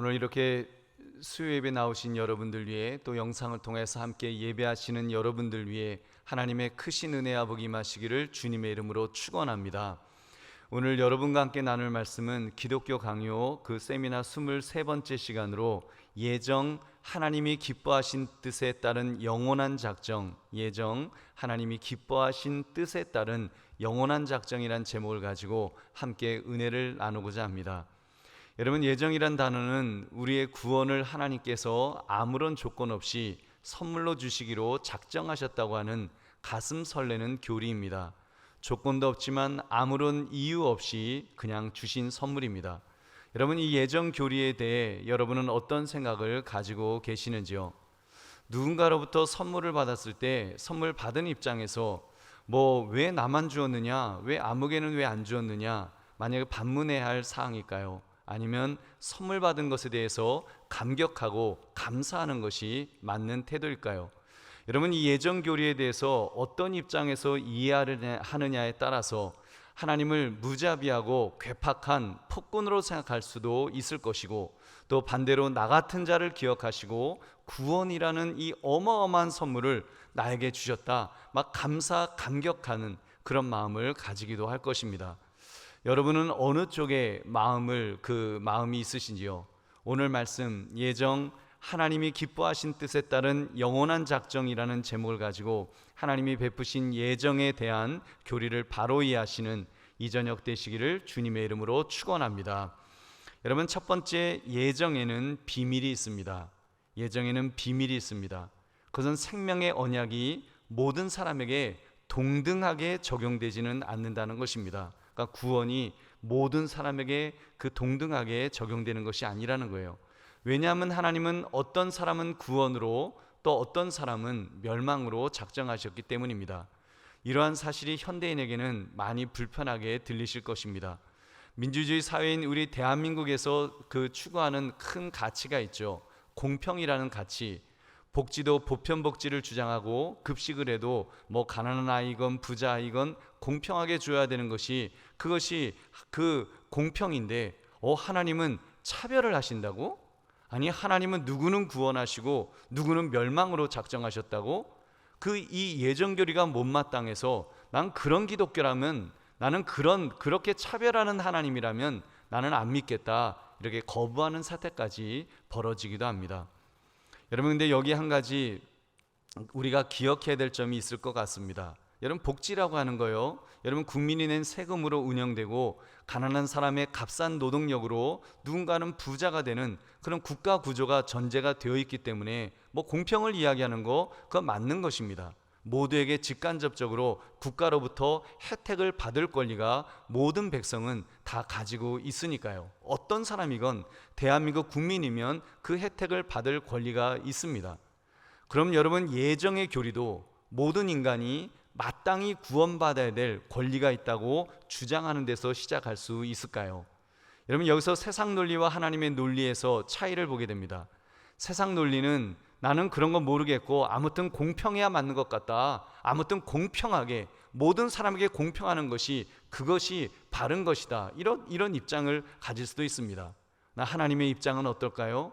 오늘 이렇게 수요 예배 나오신 여러분들 위해 또 영상을 통해서 함께 예배하시는 여러분들 위해 하나님의 크신 은혜와 복이 임하시기를 주님의 이름으로 축원합니다. 오늘 여러분과 함께 나눌 말씀은 기독교 강요 그 세미나 23번째 시간으로 예정 하나님이 기뻐하신 뜻에 따른 영원한 작정, 예정 하나님이 기뻐하신 뜻에 따른 영원한 작정이란 제목을 가지고 함께 은혜를 나누고자 합니다. 여러분, 예정이란 단어는 우리의 구원을 하나님께서 아무런 조건 없이 선물로 주시기로 작정하셨다고 하는 가슴 설레는 교리입니다. 조건도 없지만 아무런 이유 없이 그냥 주신 선물입니다. 여러분, 이 예정 교리에 대해 여러분은 어떤 생각을 가지고 계시는지요? 누군가로부터 선물을 받았을 때 선물 받은 입장에서 왜 나만 주었느냐, 왜 아무개는 왜 안 주었느냐, 만약에 반문해야 할 사항일까요? 아니면 선물 받은 것에 대해서 감격하고 감사하는 것이 맞는 태도일까요? 여러분, 이 예정 교리에 대해서 어떤 입장에서 이해하느냐에 따라서 하나님을 무자비하고 괴팍한 폭군으로 생각할 수도 있을 것이고, 또 반대로 나 같은 자를 기억하시고 구원이라는 이 어마어마한 선물을 나에게 주셨다, 막 감격하는 그런 마음을 가지기도 할 것입니다. 여러분은 어느 쪽에 마음이 있으신지요? 오늘 말씀 예정 하나님이 기뻐하신 뜻에 따른 영원한 작정이라는 제목을 가지고 하나님이 베푸신 예정에 대한 교리를 바로 이해하시는 이 저녁 되시기를 주님의 이름으로 축원합니다. 여러분, 첫 번째, 예정에는 비밀이 있습니다. 예정에는 비밀이 있습니다. 그것은 생명의 언약이 모든 사람에게 동등하게 적용되지는 않는다는 것입니다. 그러니까 구원이 모든 사람에게 동등하게 적용되는 것이 아니라는 거예요. 왜냐하면 하나님은 어떤 사람은 구원으로 또 어떤 사람은 멸망으로 작정하셨기 때문입니다. 이러한 사실이 현대인에게는 많이 불편하게 들리실 것입니다. 민주주의 사회인 우리 대한민국에서 추구하는 큰 가치가 있죠. 공평이라는 가치. 복지도 보편복지를 주장하고 급식을 해도 가난한 아이건 부자 아이건 공평하게 줘야 되는 것이 그것이 공평인데 하나님은 차별을 하신다고? 아니, 하나님은 누구는 구원하시고 누구는 멸망으로 작정하셨다고? 이 예정교리가 못마땅해서 난 그런 기독교라면, 나는 그렇게 차별하는 하나님이라면 나는 안 믿겠다, 이렇게 거부하는 사태까지 벌어지기도 합니다. 여러분, 근데 여기 한 가지 우리가 기억해야 될 점이 있을 것 같습니다. 여러분, 복지라고 하는 거요, 여러분, 국민이 낸 세금으로 운영되고 가난한 사람의 값싼 노동력으로 누군가는 부자가 되는 그런 국가 구조가 전제가 되어 있기 때문에 공평을 이야기하는 거, 그건 맞는 것입니다. 모두에게 직간접적으로 국가로부터 혜택을 받을 권리가 모든 백성은 다 가지고 있으니까요. 어떤 사람이건 대한민국 국민이면 그 혜택을 받을 권리가 있습니다. 그럼 여러분, 예정의 교리도 모든 인간이 마땅히 구원받아야 될 권리가 있다고 주장하는 데서 시작할 수 있을까요? 여러분, 여기서 세상 논리와 하나님의 논리에서 차이를 보게 됩니다. 세상 논리는 나는 그런 건 모르겠고 아무튼 공평해야 맞는 것 같다, 아무튼 공평하게 모든 사람에게 공평하는 것이 그것이 바른 것이다, 이런 입장을 가질 수도 있습니다. 하나님의 입장은 어떨까요?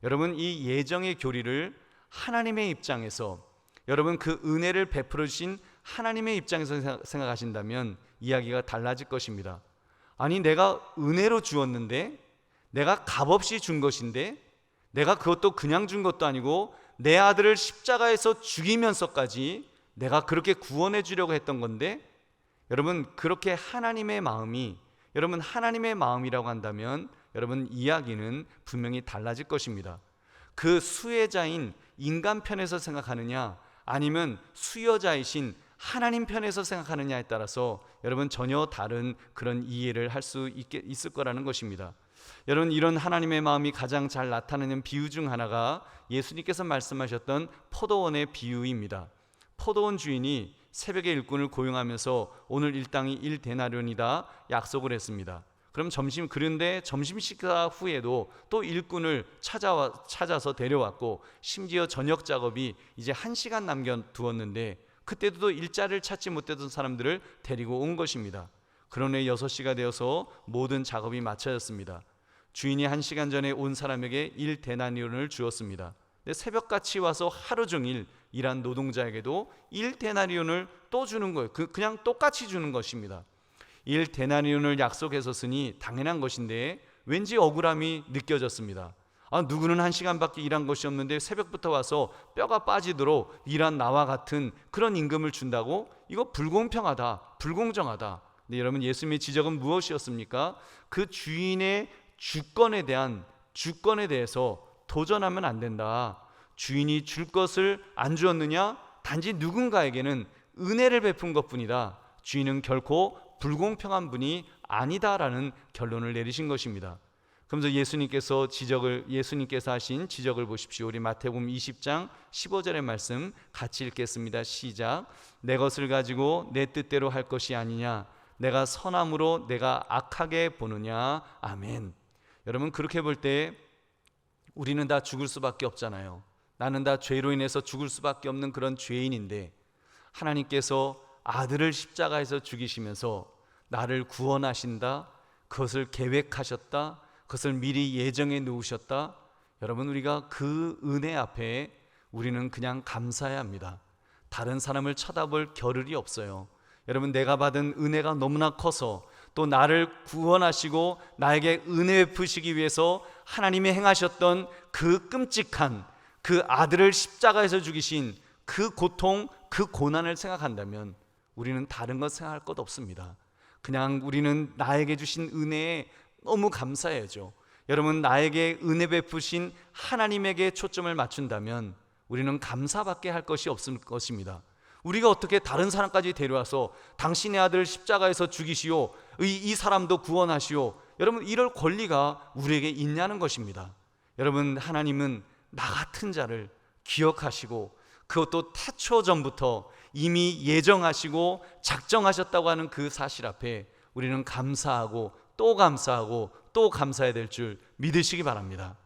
여러분, 이 예정의 교리를 하나님의 입장에서, 여러분, 그 은혜를 베풀어 주신 하나님의 입장에서 생각하신다면 이야기가 달라질 것입니다. 아니, 내가 은혜로 주었는데, 내가 값없이 준 것인데, 내가 그것도 그냥 준 것도 아니고 내 아들을 십자가에서 죽이면서까지 내가 그렇게 구원해 주려고 했던 건데, 여러분, 그렇게 하나님의 마음이, 여러분, 하나님의 마음이라고 한다면 여러분, 이야기는 분명히 달라질 것입니다. 그 수혜자인 인간 편에서 생각하느냐, 아니면 수여자이신 하나님 편에서 생각하느냐에 따라서 여러분, 전혀 다른 그런 이해를 할 수 있을 거라는 것입니다. 여러분, 이런 하나님의 마음이 가장 잘 나타나는 비유 중 하나가 예수님께서 말씀하셨던 포도원의 비유입니다. 포도원 주인이 새벽에 일꾼을 고용하면서 오늘 일당이 1데나리온이다 약속을 했습니다. 그런데 점심 식사 후에도 또 일꾼을 찾아서 데려왔고, 심지어 저녁 작업이 이제 1시간 남겨두었는데 그때도 또 일자리를 찾지 못했던 사람들을 데리고 온 것입니다. 그러네 6시가 되어서 모든 작업이 마쳐졌습니다. 주인이 1시간 전에 온 사람에게 1데나리온을 주었습니다. 근데 새벽같이 와서 하루 종일 일한 노동자에게도 1데나리온을 또 주는 거예요. 그냥 똑같이 주는 것입니다. 1데나리온을 약속해서 쓰니 당연한 것인데 왠지 억울함이 느껴졌습니다. 누구는 1시간밖에 일한 것이 없는데 새벽부터 와서 뼈가 빠지도록 일한 나와 같은 그런 임금을 준다고? 이거 불공평하다, 불공정하다. 네, 여러분, 예수님의 지적은 무엇이었습니까? 그 주인의 주권에 대해서 도전하면 안 된다. 주인이 줄 것을 안 주었느냐? 단지 누군가에게는 은혜를 베푼 것뿐이다. 주인은 결코 불공평한 분이 아니다라는 결론을 내리신 것입니다. 그러면서 예수님께서 하신 지적을 보십시오. 우리 마태복음 20장 15절의 말씀 같이 읽겠습니다. 시작. 내 것을 가지고 내 뜻대로 할 것이 아니냐? 내가 선함으로 내가 악하게 보느냐? 아멘. 여러분, 그렇게 볼 때 우리는 다 죽을 수밖에 없잖아요. 나는 다 죄로 인해서 죽을 수밖에 없는 그런 죄인인데 하나님께서 아들을 십자가에서 죽이시면서 나를 구원하신다, 그것을 계획하셨다, 그것을 미리 예정해 놓으셨다. 여러분, 우리가 그 은혜 앞에 우리는 그냥 감사해야 합니다. 다른 사람을 쳐다볼 겨를이 없어요. 여러분, 내가 받은 은혜가 너무나 커서 또 나를 구원하시고 나에게 은혜 베푸시기 위해서 하나님이 행하셨던 그 끔찍한 그 아들을 십자가에서 죽이신 그 고통, 그 고난을 생각한다면 우리는 다른 것 생각할 것 없습니다. 그냥 우리는 나에게 주신 은혜에 너무 감사해야죠. 여러분, 나에게 은혜 베푸신 하나님에게 초점을 맞춘다면 우리는 감사밖에 할 것이 없을 것입니다. 우리가 어떻게 다른 사람까지 데려와서 당신의 아들 십자가에서 죽이시오, 이 사람도 구원하시오, 여러분, 이럴 권리가 우리에게 있냐는 것입니다. 여러분, 하나님은 나 같은 자를 기억하시고 그것도 태초 전부터 이미 예정하시고 작정하셨다고 하는 그 사실 앞에 우리는 감사하고 또 감사하고 또 감사해야 될 줄 믿으시기 바랍니다.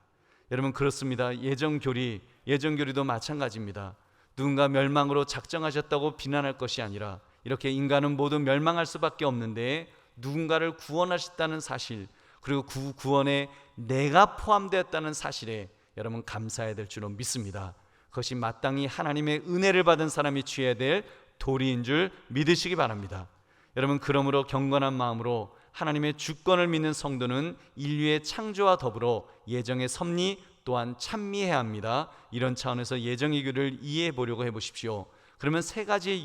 여러분, 그렇습니다. 예정교리도 마찬가지입니다. 누군가 멸망으로 작정하셨다고 비난할 것이 아니라 이렇게 인간은 모두 멸망할 수밖에 없는데 누군가를 구원하셨다는 사실, 그리고 그 구원에 내가 포함되었다는 사실에 여러분 감사해야 될 줄로 믿습니다. 그것이 마땅히 하나님의 은혜를 받은 사람이 취해야 될 도리인 줄 믿으시기 바랍니다. 여러분, 그러므로 경건한 마음으로 하나님의 주권을 믿는 성도는 인류의 창조와 더불어 예정의 섭리 또한 찬미해야 합니다. 이런 차원에서 예정의 교리를 이해해 보려고 해보십시오. 그러면 3가지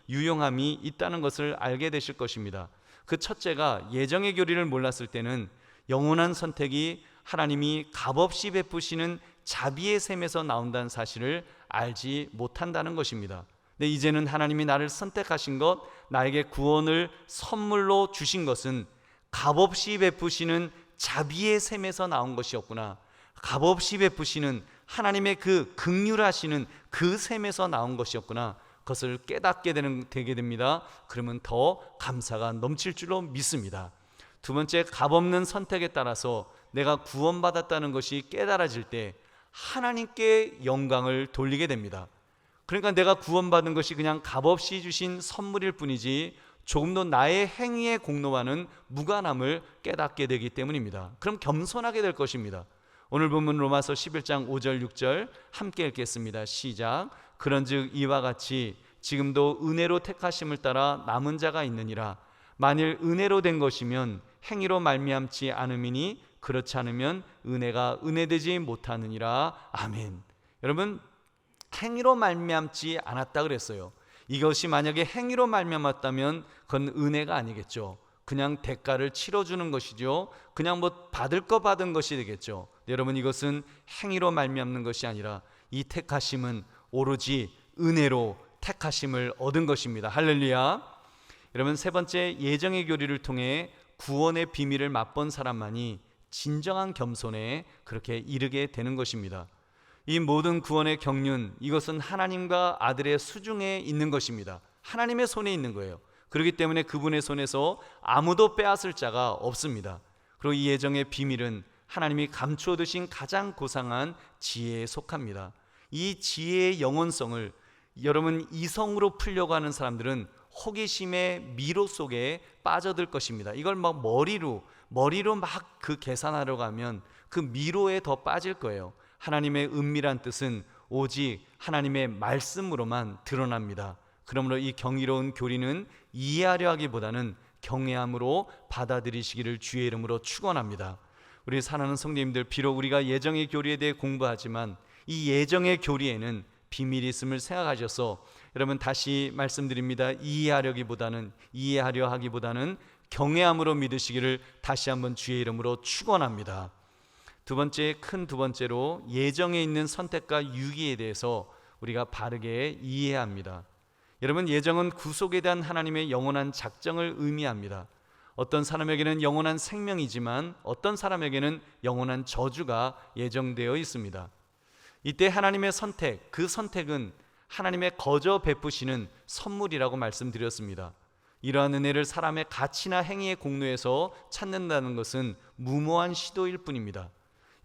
유용함이 있다는 것을 알게 되실 것입니다. 그 첫째가, 예정의 교리를 몰랐을 때는 영원한 선택이 하나님이 값없이 베푸시는 자비의 셈에서 나온다는 사실을 알지 못한다는 것입니다. 근데 이제는 하나님이 나를 선택하신 것, 나에게 구원을 선물로 주신 것은 값없이 베푸시는 자비의 셈에서 나온 것이었구나, 값없이 베푸시는 하나님의 그 긍휼하시는 그 셈에서 나온 것이었구나, 그것을 깨닫게 되게 됩니다. 그러면 더 감사가 넘칠 줄로 믿습니다. 두 번째, 값없는 선택에 따라서 내가 구원받았다는 것이 깨달아질 때 하나님께 영광을 돌리게 됩니다. 그러니까 내가 구원받은 것이 그냥 값없이 주신 선물일 뿐이지 조금 더 나의 행위의 공로와는 무관함을 깨닫게 되기 때문입니다. 그럼 겸손하게 될 것입니다. 오늘 본문 로마서 11장 5절 6절 함께 읽겠습니다. 시작. 그런즉 이와 같이 지금도 은혜로 택하심을 따라 남은 자가 있느니라. 만일 은혜로 된 것이면 행위로 말미암지 않음이니 그렇지 않으면 은혜가 은혜되지 못하느니라. 아멘. 여러분, 행위로 말미암지 않았다 그랬어요. 이것이 만약에 행위로 말미암았다면 그건 은혜가 아니겠죠. 그냥 대가를 치러주는 것이죠. 그냥 받을 거 받은 것이 되겠죠. 여러분, 이것은 행위로 말미암는 것이 아니라 이 택하심은 오로지 은혜로 택하심을 얻은 것입니다. 할렐루야. 여러분, 세 번째, 예정의 교리를 통해 구원의 비밀을 맛본 사람만이 진정한 겸손에 그렇게 이르게 되는 것입니다. 이 모든 구원의 경륜, 이것은 하나님과 아들의 수중에 있는 것입니다. 하나님의 손에 있는 거예요. 그렇기 때문에 그분의 손에서 아무도 빼앗을 자가 없습니다. 그리고 이 예정의 비밀은 하나님이 감추어 두신 가장 고상한 지혜에 속합니다. 이 지혜의 영원성을 여러분 이성으로 풀려고 하는 사람들은 호기심의 미로 속에 빠져들 것입니다. 이걸 머리로 머리로 막 그 계산하러 가면 그 미로에 더 빠질 거예요. 하나님의 은밀한 뜻은 오직 하나님의 말씀으로만 드러납니다. 그러므로 이 경이로운 교리는 이해하려 하기보다는 경외함으로 받아들이시기를 주의 이름으로 축원합니다. 우리 사랑하는 성도님들, 비록 우리가 예정의 교리에 대해 공부하지만 이 예정의 교리에는 비밀이 있음을 생각하셔서 여러분 다시 말씀드립니다. 이해하려 하기보다는 경외함으로 믿으시기를 다시 한번 주의 이름으로 축원합니다. 두 번째로 예정에 있는 선택과 유기에 대해서 우리가 바르게 이해해야 합니다. 여러분, 예정은 구속에 대한 하나님의 영원한 작정을 의미합니다. 어떤 사람에게는 영원한 생명이지만 어떤 사람에게는 영원한 저주가 예정되어 있습니다. 이때 하나님의 선택, 그 선택은 하나님의 거저 베푸시는 선물이라고 말씀드렸습니다. 이러한 은혜를 사람의 가치나 행위의 공로에서 찾는다는 것은 무모한 시도일 뿐입니다.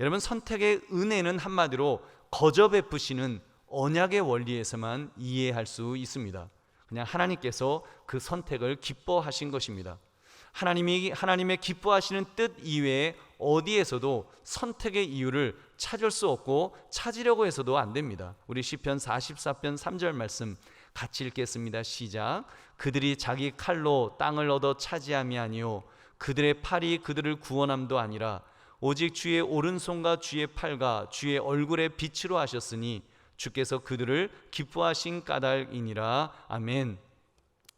여러분, 선택의 은혜는 한마디로 거저 베푸시는 언약의 원리에서만 이해할 수 있습니다. 그냥 하나님께서 그 선택을 기뻐하신 것입니다. 하나님의 기뻐하시는 뜻 이외에 어디에서도 선택의 이유를 찾을 수 없고 찾으려고 해서도 안 됩니다. 우리 시편 44편 3절 말씀 같이 읽겠습니다. 시작. 그들이 자기 칼로 땅을 얻어 차지함이 아니요 그들의 팔이 그들을 구원함도 아니라 오직 주의 오른손과 주의 팔과 주의 얼굴의 빛으로 하셨으니 주께서 그들을 기뻐하신 까닭이니라. 아멘.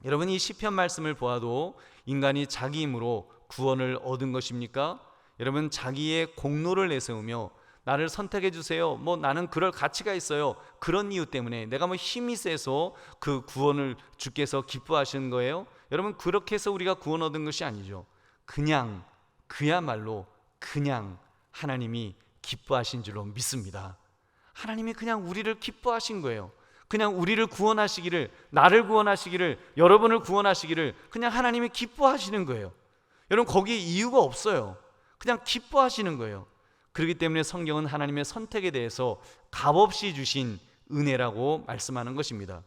여러분, 이 시편 말씀을 보아도 인간이 자기 힘으로 구원을 얻은 것입니까? 여러분, 자기의 공로를 내세우며 나를 선택해 주세요, 나는 그럴 가치가 있어요, 그런 이유 때문에 내가 힘이 세서 그 구원을 주께서 기뻐하시는 거예요? 여러분, 그렇게 해서 우리가 구원 얻은 것이 아니죠. 그야말로 하나님이 기뻐하신 줄로 믿습니다. 하나님이 그냥 우리를 기뻐하신 거예요. 그냥 우리를 구원하시기를, 나를 구원하시기를, 여러분을 구원하시기를 그냥 하나님이 기뻐하시는 거예요. 여러분, 거기에 이유가 없어요. 그냥 기뻐하시는 거예요. 그렇기 때문에 성경은 하나님의 선택에 대해서 값없이 주신 은혜라고 말씀하는 것입니다.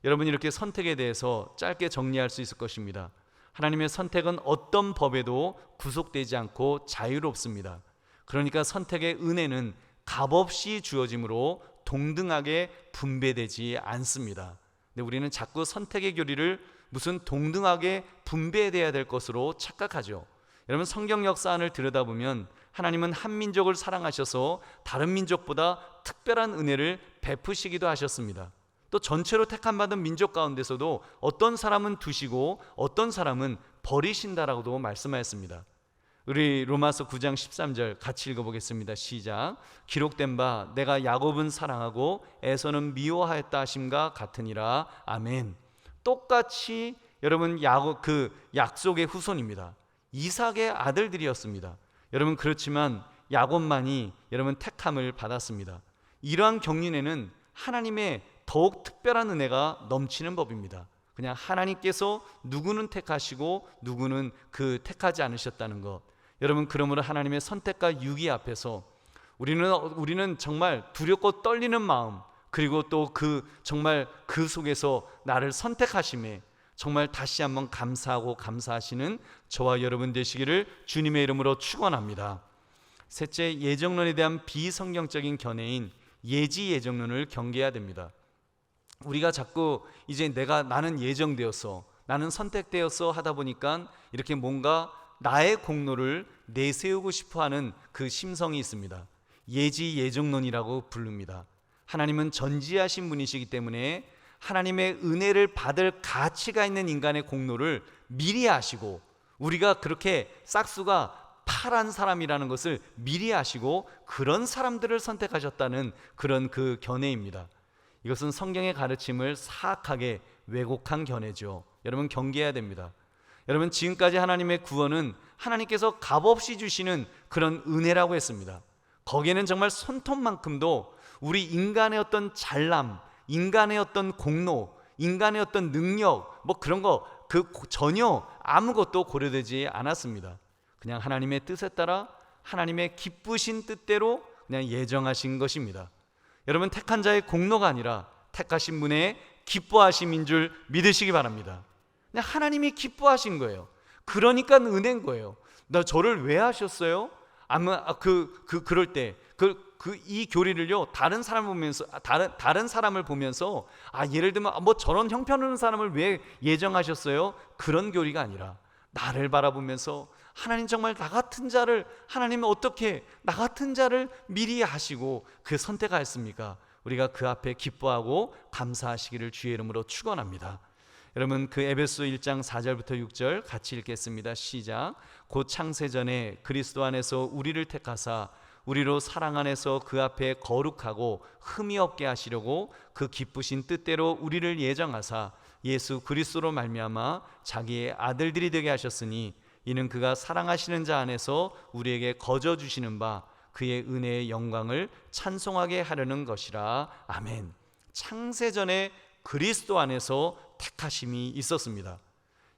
여러분, 이렇게 선택에 대해서 짧게 정리할 수 있을 것입니다. 하나님의 선택은 어떤 법에도 구속되지 않고 자유롭습니다. 그러니까 선택의 은혜는 값없이 주어짐으로 동등하게 분배되지 않습니다. 근데 우리는 자꾸 선택의 교리를 무슨 동등하게 분배돼야 될 것으로 착각하죠. 여러분, 성경 역사안을 들여다보면 하나님은 한 민족을 사랑하셔서 다른 민족보다 특별한 은혜를 베푸시기도 하셨습니다. 또 전체로 택함받은 민족 가운데서도 어떤 사람은 두시고 어떤 사람은 버리신다라고도 말씀하였습니다. 우리 로마서 9장 13절 같이 읽어보겠습니다. 시작. 기록된 바 내가 야곱은 사랑하고 에서는 미워하였다 하심과 같으니라. 아멘. 똑같이 여러분, 야곱 그 약속의 후손입니다. 이삭의 아들들이었습니다. 여러분, 그렇지만 야곱만이 여러분 택함을 받았습니다. 이러한 경륜에는 하나님의 더욱 특별한 은혜가 넘치는 법입니다. 그냥 하나님께서 누구는 택하시고 누구는 그 택하지 않으셨다는 것. 여러분, 그러므로 하나님의 선택과 유기 앞에서 우리는 정말 두렵고 떨리는 마음, 그리고 또 정말 그 속에서 나를 선택하심에 정말 다시 한번 감사하고 감사하시는 저와 여러분 되시기를 주님의 이름으로 축원합니다. 셋째, 예정론에 대한 비성경적인 견해인 예지 예정론을 경계해야 됩니다. 우리가 자꾸 이제 나는 예정되었어, 나는 선택되었어 하다 보니까 이렇게 뭔가 나의 공로를 내세우고 싶어하는 그 심성이 있습니다. 예지 예정론이라고 부릅니다. 하나님은 전지하신 분이시기 때문에 하나님의 은혜를 받을 가치가 있는 인간의 공로를 미리 아시고, 우리가 그렇게 싹수가 파란 사람이라는 것을 미리 아시고 그런 사람들을 선택하셨다는 그런 그 견해입니다. 이것은 성경의 가르침을 사악하게 왜곡한 견해죠. 여러분, 경계해야 됩니다. 여러분, 지금까지 하나님의 구원은 하나님께서 값없이 주시는 그런 은혜라고 했습니다. 거기에는 정말 손톱만큼도 우리 인간의 어떤 잘남, 인간의 어떤 공로, 인간의 어떤 능력, 그런 거 전혀 아무것도 고려되지 않았습니다. 그냥 하나님의 뜻에 따라 하나님의 기쁘신 뜻대로 그냥 예정하신 것입니다. 여러분, 택한 자의 공로가 아니라 택하신 분의 기뻐하심인 줄 믿으시기 바랍니다. 그냥 하나님이 기뻐하신 거예요. 그러니까 은혜인 거예요. 나 저를 왜 하셨어요? 아마 그럴 때 이 교리를요, 다른 사람을 보면서 예를 들면 뭐 저런 형편없는 사람을 왜 예정하셨어요? 그런 교리가 아니라 나를 바라보면서 하나님 정말 나 같은 자를, 하나님은 어떻게 나 같은 자를 미리 하시고 그 선택하였습니까? 우리가 그 앞에 기뻐하고 감사하시기를 주의 이름으로 축원합니다. 여러분, 그 에베소 1장 4절부터 6절 같이 읽겠습니다. 시작. 곧 창세전에 그리스도 안에서 우리를 택하사 우리로 사랑 안에서 그 앞에 거룩하고 흠이 없게 하시려고 그 기쁘신 뜻대로 우리를 예정하사 예수 그리스도로 말미암아 자기의 아들들이 되게 하셨으니 이는 그가 사랑하시는 자 안에서 우리에게 거저 주시는 바 그의 은혜의 영광을 찬송하게 하려는 것이라. 아멘. 창세전에 그리스도 안에서 택하심이 있었습니다.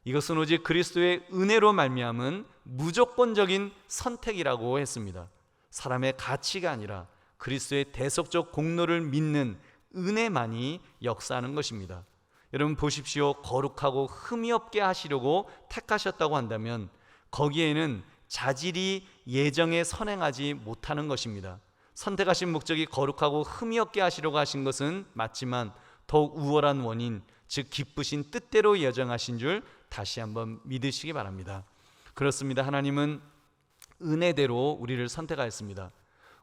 이것은 오직 그리스도의 은혜로 말미암은 무조건적인 선택이라고 했습니다. 사람의 가치가 아니라 그리스도의 대속적 공로를 믿는 은혜만이 역사하는 것입니다. 여러분 보십시오. 거룩하고 흠이 없게 하시려고 택하셨다고 한다면 거기에는 자질이 예정에 선행하지 못하는 것입니다. 선택하신 목적이 거룩하고 흠이 없게 하시려고 하신 것은 맞지만 더욱 우월한 원인, 즉 기쁘신 뜻대로 예정하신 줄 다시 한번 믿으시기 바랍니다. 그렇습니다. 하나님은 은혜대로 우리를 선택하였습니다.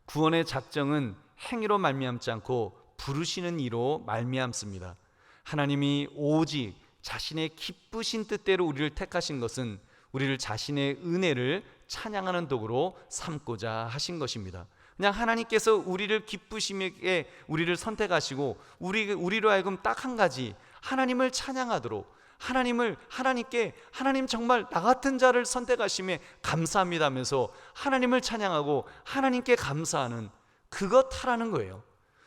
구원의 작정은 행위로 말미암지 않고 부르시는 이로 말미암습니다. 하나님이 오직 자신의 기쁘신 뜻대로 우리를 택하신 것은 우리를 자신의 은혜를 찬양하는 도구로 삼고자 하신 것입니다. 그냥 하나님께서 우리를 기쁘심에 우리를 선택하시고 우리로 하여금 딱 한 가지, 하나님을 찬양하도록, 하나님께 하나님 정말 나 같은 자를 선택하심에 감사합니다 하면서 하나님을 찬양하고 하나님께 감사하는 그것 하라는 거예요.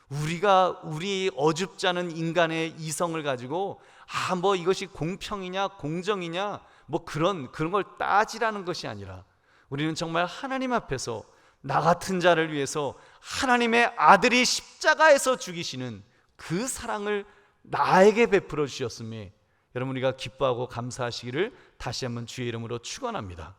우리 어줍지 않은 인간의 이성을 가지고 뭐 이것이 공평이냐 공정이냐 뭐 그런 걸 따지라는 것이 아니라 우리는 정말 하나님 앞에서 나 같은 자를 위해서 하나님의 아들이 십자가에서 죽이시는 그 사랑을 나에게 베풀어 주셨음에 여러분 우리가 기뻐하고 감사하시기를 다시 한번 주의 이름으로 축원합니다.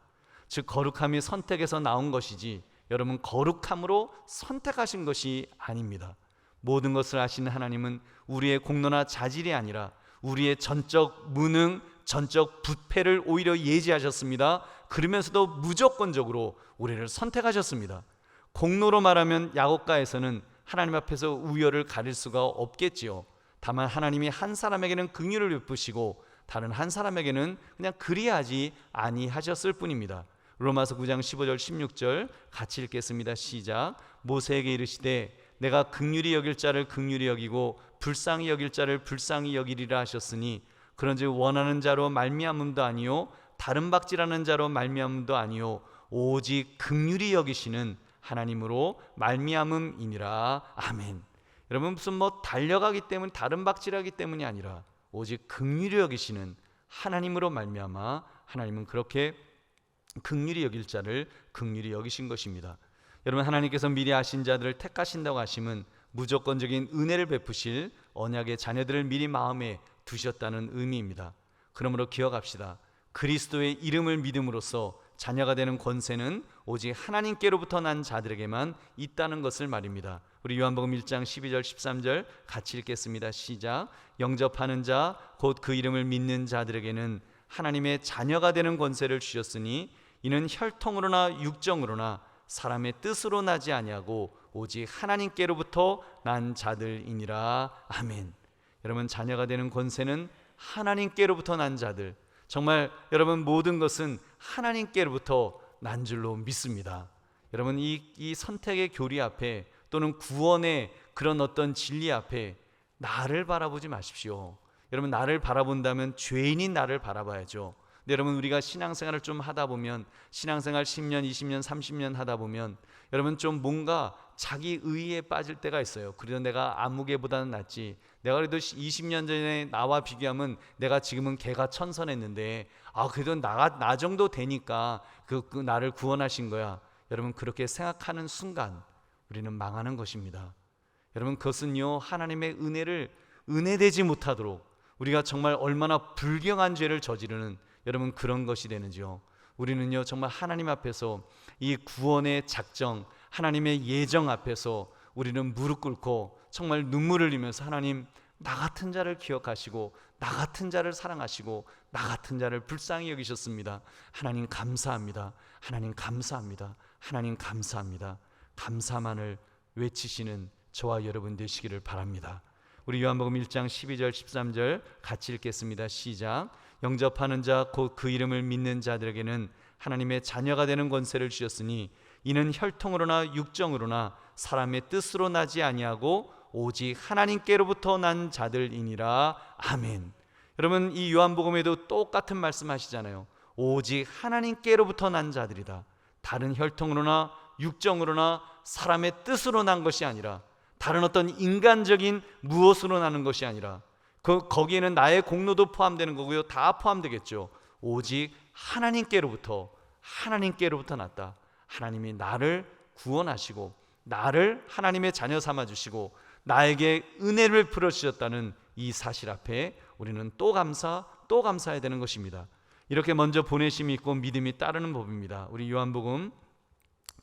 즉 거룩함이 선택에서 나온 것이지 여러분 거룩함으로 선택하신 것이 아닙니다. 모든 것을 아시는 하나님은 우리의 공로나 자질이 아니라 우리의 전적 무능, 전적 부패를 오히려 예지하셨습니다. 그러면서도 무조건적으로 우리를 선택하셨습니다. 공로로 말하면 야고가에서는 하나님 앞에서 우열을 가릴 수가 없겠지요. 다만 하나님이 한 사람에게는 긍휼을 베푸시고 다른 한 사람에게는 그냥 그리하지 아니하셨을 뿐입니다. 로마서 9장 15절 16절 같이 읽겠습니다. 시작. 모세에게 이르시되 내가 긍휼히 여길 자를 긍휼히 여기고 불쌍히 여길 자를 불쌍히 여기리라 하셨으니 그런즉 원하는 자로 말미암음도 아니요 다른 박질하는 자로 말미암음도 아니요 오직 긍휼히 여기시는 하나님으로 말미암음이니라. 아멘. 여러분 무슨 뭐 달려가기 때문에 다른 박질하기 때문이 아니라 오직 긍휼히 여기시는 하나님으로 말미암아 하나님은 그렇게 긍휼히 여길 자를 긍휼히 여기신 것입니다. 여러분 하나님께서 미리 아신 자들을 택하신다고 하심은 무조건적인 은혜를 베푸실 언약의 자녀들을 미리 마음에 두셨다는 의미입니다. 그러므로 기억합시다. 그리스도의 이름을 믿음으로써 자녀가 되는 권세는 오직 하나님께로부터 난 자들에게만 있다는 것을 말입니다. 우리 요한복음 1장 12절 13절 같이 읽겠습니다. 시작. 영접하는 자 곧 그 이름을 믿는 자들에게는 하나님의 자녀가 되는 권세를 주셨으니 이는 혈통으로나 육정으로나 사람의 뜻으로 나지 아니하고 오직 하나님께로부터 난 자들이니라. 아멘. 여러분 자녀가 되는 권세는 하나님께로부터 난 자들, 정말 여러분 모든 것은 하나님께로부터 난 줄로 믿습니다. 여러분 이 선택의 교리 앞에 또는 구원의 그런 어떤 진리 앞에 나를 바라보지 마십시오. 여러분 나를 바라본다면 죄인인 나를 바라봐야죠. 근데 여러분 우리가 신앙생활을 좀 하다 보면 신앙생활 10년, 20년, 30년 하다 보면 여러분 좀 뭔가 자기 의의에 빠질 때가 있어요. 그래도 내가 아무개보다는 낫지, 내가 그래도 20년 전에 나와 비교하면 내가 지금은 개가 천선했는데 그래도 나 정도 되니까 그 나를 구원하신 거야. 여러분 그렇게 생각하는 순간 우리는 망하는 것입니다. 여러분 그것은요 하나님의 은혜를 은혜되지 못하도록 우리가 정말 얼마나 불경한 죄를 저지르는 여러분 그런 것이 되는지요. 우리는요 정말 하나님 앞에서 이 구원의 작정, 하나님의 예정 앞에서 우리는 무릎 꿇고 정말 눈물을 흘리면서 하나님, 나 같은 자를 기억하시고 나 같은 자를 사랑하시고 나 같은 자를 불쌍히 여기셨습니다. 하나님 감사합니다. 하나님 감사합니다. 하나님 감사합니다. 감사만을 외치시는 저와 여러분 되시기를 바랍니다. 우리 요한복음 1장 12절 13절 같이 읽겠습니다. 시작. 영접하는 자 곧 그 이름을 믿는 자들에게는 하나님의 자녀가 되는 권세를 주셨으니 이는 혈통으로나 육정으로나 사람의 뜻으로 나지 아니하고 오직 하나님께로부터 난 자들이니라. 아멘. 여러분, 이 요한복음에도 똑같은 말씀 하시잖아요. 오직 하나님께로부터 난 자들이다. 다른 혈통으로나 육정으로나 사람의 뜻으로 난 것이 아니라, 다른 어떤 인간적인 무엇으로 나는 것이 아니라, 거기에는 나의 공로도 포함되는 거고요, 다 포함되겠죠. 오직 하나님께로부터 났다. 하나님이 나를 구원하시고 나를 하나님의 자녀 삼아주시고 나에게 은혜를 풀어주셨다는 이 사실 앞에 우리는 또 감사해야 되는 것입니다. 이렇게 먼저 보내심이 있고 믿음이 따르는 법입니다. 우리 요한복음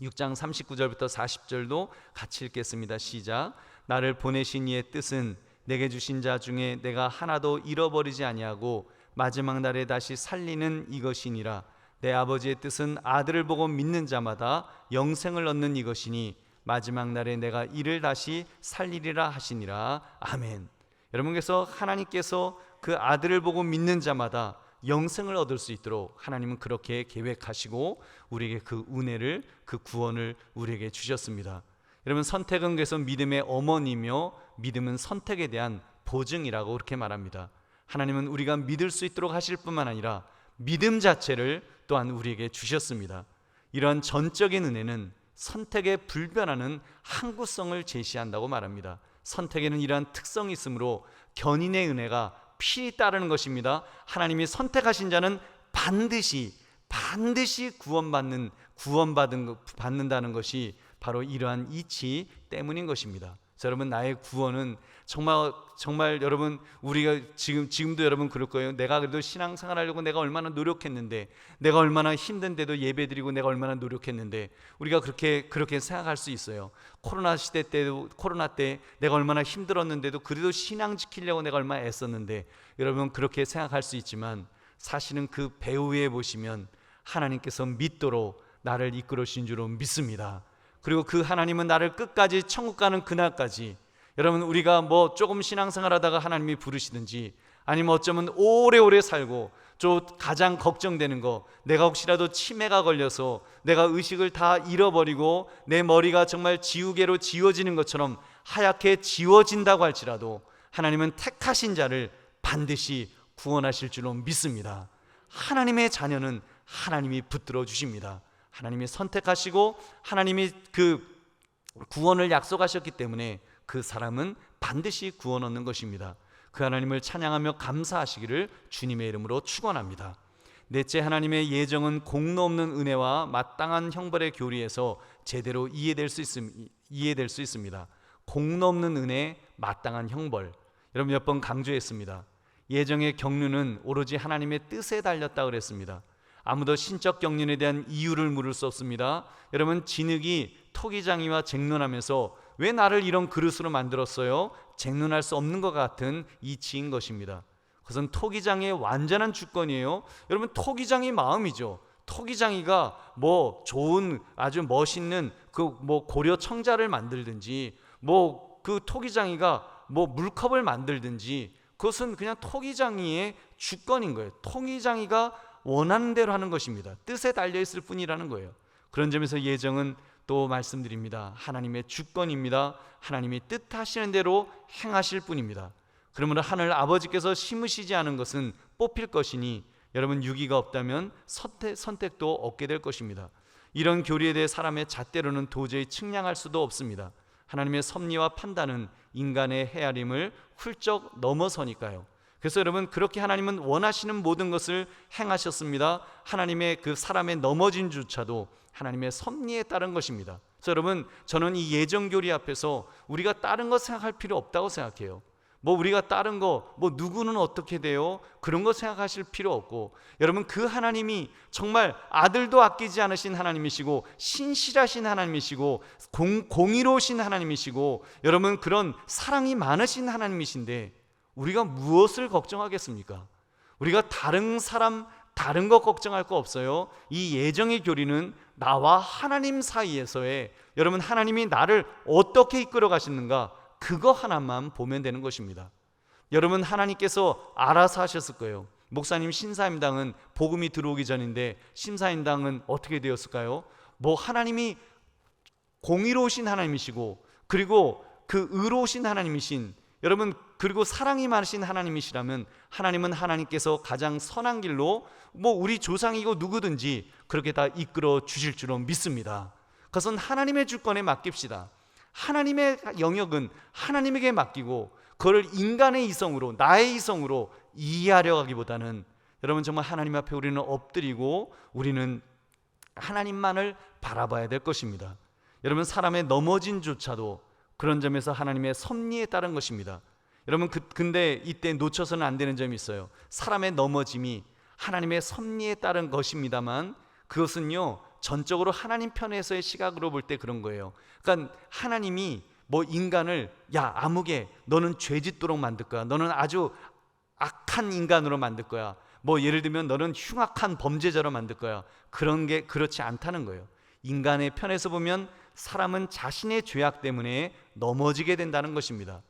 6장 39절부터 40절도 같이 읽겠습니다. 시작. 나를 보내신 이의 뜻은 내게 주신 자 중에 내가 하나도 잃어버리지 아니하고 마지막 날에 다시 살리는 이것이니라. 내 아버지의 뜻은 아들을 보고 믿는 자마다 영생을 얻는 이것이니 마지막 날에 내가 이를 다시 살리리라 하시니라. 아멘. 여러분께서 하나님께서 그 아들을 보고 믿는 자마다 영생을 얻을 수 있도록 하나님은 그렇게 계획하시고 우리에게 그 은혜를, 그 구원을 우리에게 주셨습니다. 여러분, 선택은 그래서 믿음의 어머니며 믿음은 선택에 대한 보증이라고 그렇게 말합니다. 하나님은 우리가 믿을 수 있도록 하실 뿐만 아니라 믿음 자체를 또한 우리에게 주셨습니다. 이러한 전적인 은혜는 선택에 불변하는 항구성을 제시한다고 말합니다. 선택에는 이러한 특성이 있으므로 견인의 은혜가 필히 따르는 것입니다. 하나님이 선택하신 자는 반드시 구원받는다는 것이 바로 이러한 이치 때문인 것입니다. 여러분, 나의 구원은 정말 여러분, 우리가 지금도 여러분 그럴 거예요. 내가 그래도 신앙생활 하려고 내가 얼마나 노력했는데, 내가 얼마나 힘든데도 예배드리고 내가 얼마나 노력했는데, 우리가 그렇게 생각할 수 있어요. 코로나 때 내가 얼마나 힘들었는데도 그래도 신앙 지키려고 내가 얼마나 애썼는데, 여러분 그렇게 생각할 수 있지만 사실은 그 배후에 보시면 하나님께서 믿도록 나를 이끌어 주신 줄로 믿습니다. 그리고 그 하나님은 나를 끝까지 천국 가는 그날까지, 여러분 우리가 뭐 조금 신앙생활 하다가 하나님이 부르시든지, 아니면 어쩌면 오래오래 살고 저 가장 걱정되는 거, 내가 혹시라도 치매가 걸려서 내가 의식을 다 잃어버리고 내 머리가 정말 지우개로 지워지는 것처럼 하얗게 지워진다고 할지라도 하나님은 택하신 자를 반드시 구원하실 줄로 믿습니다. 하나님의 자녀는 하나님이 붙들어 주십니다. 하나님이 선택하시고 하나님이 그 구원을 약속하셨기 때문에 그 사람은 반드시 구원 얻는 것입니다. 그 하나님을 찬양하며 감사하시기를 주님의 이름으로 축원합니다. 넷째, 하나님의 예정은 공로 없는 은혜와 마땅한 형벌의 교리에서 제대로 이해될 수 있습니다. 공로 없는 은혜, 마땅한 형벌. 여러분 몇 번 강조했습니다. 예정의 경륜은 오로지 하나님의 뜻에 달렸다고 그랬습니다. 아무도 신적 경륜에 대한 이유를 물을 수 없습니다. 여러분, 진흙이 토기장이와 쟁론하면서 왜 나를 이런 그릇으로 만들었어요? 쟁론할 수 없는 것 같은 이치인 것입니다. 그것은 토기장의 완전한 주권이에요. 여러분, 토기장의 마음이죠. 토기장이가 뭐 좋은 아주 멋있는 그 뭐 고려 청자를 만들든지, 뭐 그 토기장이가 뭐 물컵을 만들든지, 그것은 그냥 토기장이의 주권인 거예요. 토기장이가 원하는 대로 하는 것입니다. 뜻에 달려있을 뿐이라는 거예요. 그런 점에서 예정은 또 말씀드립니다. 하나님의 주권입니다. 하나님이 뜻하시는 대로 행하실 뿐입니다. 그러므로 하늘 아버지께서 심으시지 않은 것은 뽑힐 것이니 여러분, 유기가 없다면 선택도 없게 될 것입니다. 이런 교리에 대해 사람의 잣대로는 도저히 측량할 수도 없습니다. 하나님의 섭리와 판단은 인간의 헤아림을 훌쩍 넘어서니까요. 그래서 여러분, 그렇게 하나님은 원하시는 모든 것을 행하셨습니다. 하나님의 그 사람의 넘어진 주차도 하나님의 섭리에 따른 것입니다. 그래서 여러분, 저는 이 예정교리 앞에서 우리가 다른 것 생각할 필요 없다고 생각해요. 뭐 우리가 다른 거, 뭐 누구는 어떻게 돼요? 그런 거 생각하실 필요 없고, 여러분 그 하나님이 정말 아들도 아끼지 않으신 하나님이시고 신실하신 하나님이시고 공의로우신 하나님이시고 여러분 그런 사랑이 많으신 하나님이신데 우리가 무엇을 걱정하겠습니까? 우리가 다른 사람, 다른 것 걱정할 거 없어요. 이 예정의 교리는 나와 하나님 사이에서의, 여러분 하나님이 나를 어떻게 이끌어 가시는가, 그거 하나만 보면 되는 것입니다. 여러분 하나님께서 알아서 하셨을 거예요. 목사님 신사임당은 복음이 들어오기 전인데 신사임당은 어떻게 되었을까요? 뭐 하나님이 공의로우신 하나님이시고 그리고 그 의로우신 하나님이신, 여러분 그리고 사랑이 많으신 하나님이시라면 하나님은 하나님께서 가장 선한 길로 뭐 우리 조상이고 누구든지 그렇게 다 이끌어 주실 줄로 믿습니다. 그것은 하나님의 주권에 맡깁시다. 하나님의 영역은 하나님에게 맡기고 그걸 인간의 이성으로, 나의 이성으로 이해하려 하기보다는 여러분 정말 하나님 앞에 우리는 엎드리고 우리는 하나님만을 바라봐야 될 것입니다. 여러분 사람의 넘어짐조차도 그런 점에서 하나님의 섭리에 따른 것입니다. 여러분 근데 이때 놓쳐서는 안 되는 점이 있어요. 사람의 넘어짐이 하나님의 섭리에 따른 것입니다만 그것은요 전적으로 하나님 편에서의 시각으로 볼 때 그런 거예요. 그러니까 하나님이 뭐 인간을 야 아무개 너는 죄 짓도록 만들 거야, 너는 아주 악한 인간으로 만들 거야, 뭐 예를 들면 너는 흉악한 범죄자로 만들 거야, 그런 게 그렇지 않다는 거예요. 인간의 편에서 보면 사람은 자신의 죄악 때문에 넘어지게 된다는 것입니다.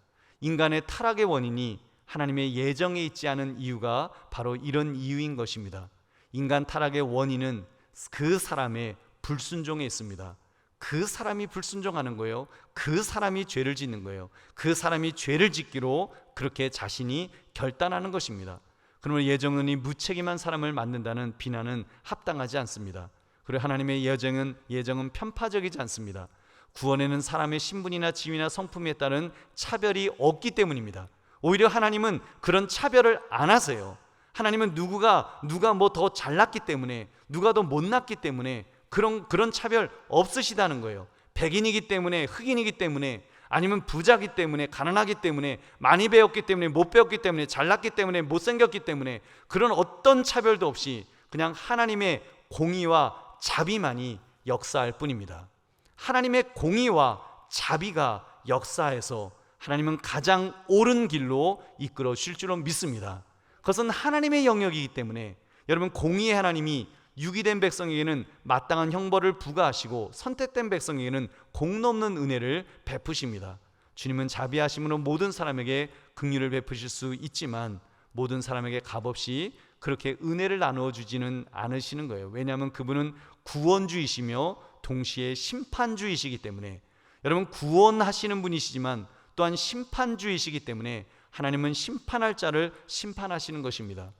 인간의 타락의 원인이 하나님의 예정에 있지 않은 이유가 바로 이런 이유인 것입니다. 인간 타락의 원인은 그 사람의 불순종에 있습니다. 그 사람이 불순종하는 거예요. 그 사람이 죄를 짓는 거예요. 그 사람이 죄를 짓기로 그렇게 자신이 결단하는 것입니다. 그러면 예정론이 무책임한 사람을 만든다는 비난은 합당하지 않습니다. 그리고 하나님의 예정은 편파적이지 않습니다. 구원에는 사람의 신분이나 지위나 성품에 따른 차별이 없기 때문입니다. 오히려 하나님은 그런 차별을 안 하세요. 하나님은 누가 뭐 더 잘났기 때문에, 누가 더 못났기 때문에 그런 차별 없으시다는 거예요. 백인이기 때문에, 흑인이기 때문에, 아니면 부자기 때문에, 가난하기 때문에, 많이 배웠기 때문에, 못 배웠기 때문에, 잘났기 때문에, 못생겼기 때문에 그런 어떤 차별도 없이 그냥 하나님의 공의와 자비만이 역사할 뿐입니다. 하나님의 공의와 자비가 역사해서 하나님은 가장 옳은 길로 이끌어 주실 줄로 믿습니다. 그것은 하나님의 영역이기 때문에 여러분 공의의 하나님이 유기된 백성에게는 마땅한 형벌을 부과하시고 선택된 백성에게는 공넘는 은혜를 베푸십니다. 주님은 자비하심으로 모든 사람에게 긍휼을 베푸실 수 있지만 모든 사람에게 값없이 그렇게 은혜를 나누어 주지는 않으시는 거예요. 왜냐하면 그분은 구원주이시며 동시에 심판주이시기 때문에, 여러분 구원하시는 분이시지만 또한 심판주이시기 때문에 하나님은 심판할 자를 심판하시는 것입니다.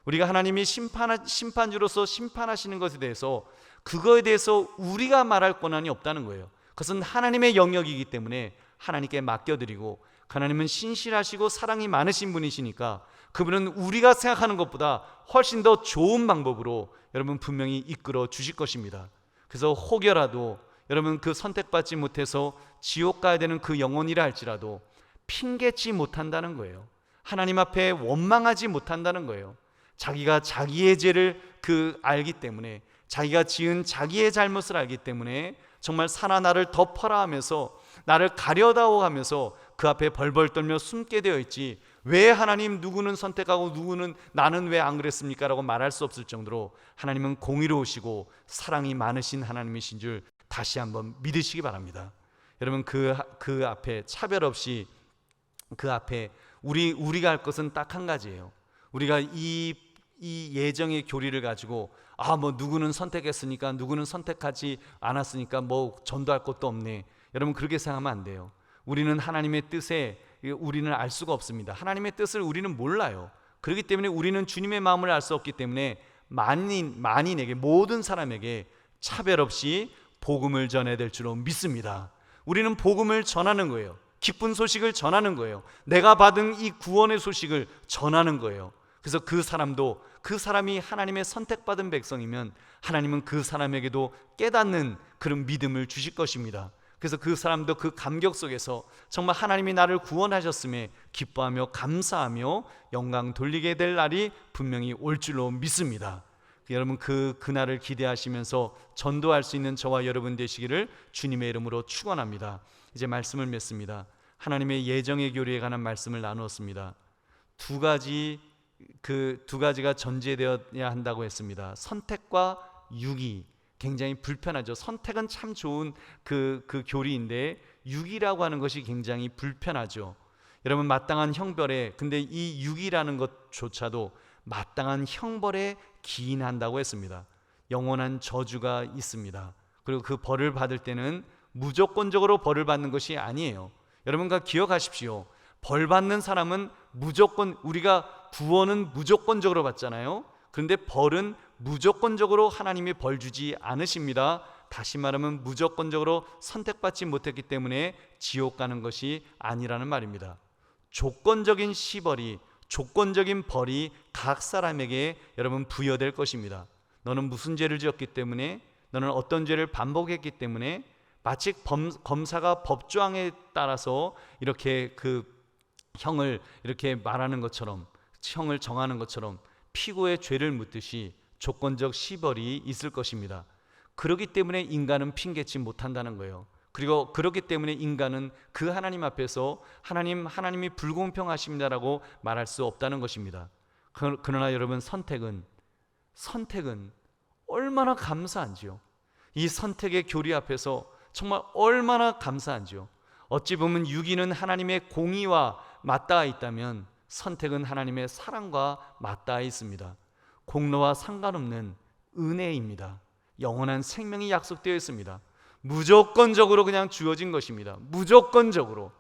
우리가 하나님이 심판주로서 심판하시는 것에 대해서 그거에 대해서 우리가 말할 권한이 없다는 거예요. 그것은 하나님의 영역이기 때문에 하나님께 맡겨드리고, 하나님은 신실하시고 사랑이 많으신 분이시니까 그분은 우리가 생각하는 것보다 훨씬 더 좋은 방법으로 여러분 분명히 이끌어 주실 것입니다. 그래서 혹여라도 여러분 그 선택받지 못해서 지옥 가야 되는 그 영혼이라 할지라도 핑계치 못한다는 거예요. 하나님 앞에 원망하지 못한다는 거예요. 자기가 자기의 죄를 알기 때문에, 자기가 지은 자기의 잘못을 알기 때문에 정말 사나 나를 덮어라 하면서 나를 가려다오 하면서 그 앞에 벌벌 떨며 숨게 되어 있지, 왜 하나님 누구는 선택하고 누구는 나는 왜 안 그랬습니까? 라고 말할 수 없을 정도로 하나님은 공의로우시고 사랑이 많으신 하나님이신 줄 다시 한번 믿으시기 바랍니다. 여러분 그 앞에 차별 없이 그 앞에 우리가 할 것은 딱 한 가지예요. 우리가 이 예정의 교리를 가지고 뭐 누구는 선택했으니까 누구는 선택하지 않았으니까 뭐 전도할 것도 없네, 여러분 그렇게 생각하면 안 돼요. 우리는 하나님의 뜻에 우리는 알 수가 없습니다. 하나님의 뜻을 우리는 몰라요. 그렇기 때문에 우리는 주님의 마음을 알 수 없기 때문에 만인에게, 모든 사람에게 차별 없이 복음을 전해야 될 줄로 믿습니다. 우리는 복음을 전하는 거예요. 기쁜 소식을 전하는 거예요. 내가 받은 이 구원의 소식을 전하는 거예요. 그래서 그 사람이 하나님의 선택받은 백성이면 하나님은 그 사람에게도 깨닫는 그런 믿음을 주실 것입니다. 그래서 그 사람도 그 감격 속에서 정말 하나님이 나를 구원하셨음에 기뻐하며 감사하며 영광 돌리게 될 날이 분명히 올 줄로 믿습니다. 여러분 그날을 기대하시면서 전도할 수 있는 저와 여러분 되시기를 주님의 이름으로 축원합니다. 이제 말씀을 맺습니다. 하나님의 예정의 교리에 관한 말씀을 나누었습니다. 두 가지가 전제되어야 한다고 했습니다. 선택과 유기. 굉장히 불편하죠. 선택은 참 좋은 그 교리인데 유기라고 하는 것이 굉장히 불편하죠. 여러분 마땅한 형벌에, 근데 이 유기라는 것조차도 마땅한 형벌에 기인한다고 했습니다. 영원한 저주가 있습니다. 그리고 그 벌을 받을 때는 무조건적으로 벌을 받는 것이 아니에요. 여러분과 기억하십시오. 벌 받는 사람은 무조건, 우리가 구원은 무조건적으로 받잖아요. 그런데 벌은 무조건적으로 하나님이 벌 주지 않으십니다. 다시 말하면 무조건적으로 선택받지 못했기 때문에 지옥 가는 것이 아니라는 말입니다. 조건적인 시벌이, 조건적인 벌이 각 사람에게 여러분 부여될 것입니다. 너는 무슨 죄를 지었기 때문에, 너는 어떤 죄를 반복했기 때문에, 마치 검사가 법조항에 따라서 이렇게 그 형을 이렇게 말하는 것처럼, 형을 정하는 것처럼 피고의 죄를 묻듯이 조건적 시벌이 있을 것입니다. 그렇기 때문에 인간은 핑계치 못한다는 거예요. 그리고 그렇기 때문에 인간은 그 하나님 앞에서 하나님이 불공평하십니다라고 말할 수 없다는 것입니다. 그러나 여러분 선택은 얼마나 감사한지요. 이 선택의 교리 앞에서 정말 얼마나 감사한지요. 어찌 보면 유기는 하나님의 공의와 맞닿아 있다면 선택은 하나님의 사랑과 맞닿아 있습니다. 공로와 상관없는 은혜입니다. 영원한 생명이 약속되어 있습니다. 무조건적으로 그냥 주어진 것입니다. 무조건적으로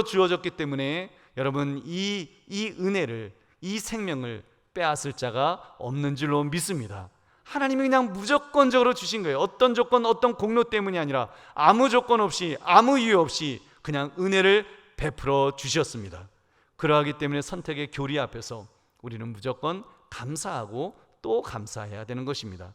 주어졌기 때문에 여러분 이 은혜를, 이 생명을 빼앗을 자가 없는 줄로 믿습니다. 하나님이 그냥 무조건적으로 주신 거예요. 어떤 조건, 어떤 공로 때문이 아니라 아무 조건 없이, 아무 이유 없이 그냥 은혜를 베풀어 주셨습니다. 그러하기 때문에 선택의 교리 앞에서 우리는 무조건 감사하고 또 감사해야 되는 것입니다.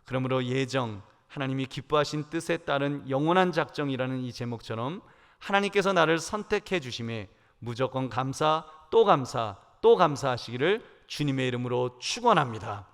그러므로 예정, 하나님이 기뻐하신 뜻에 따른 영원한 작정이라는 이 제목처럼 하나님께서 나를 선택해 주심에 무조건 감사, 또 감사, 또 감사하시기를 주님의 이름으로 축원합니다.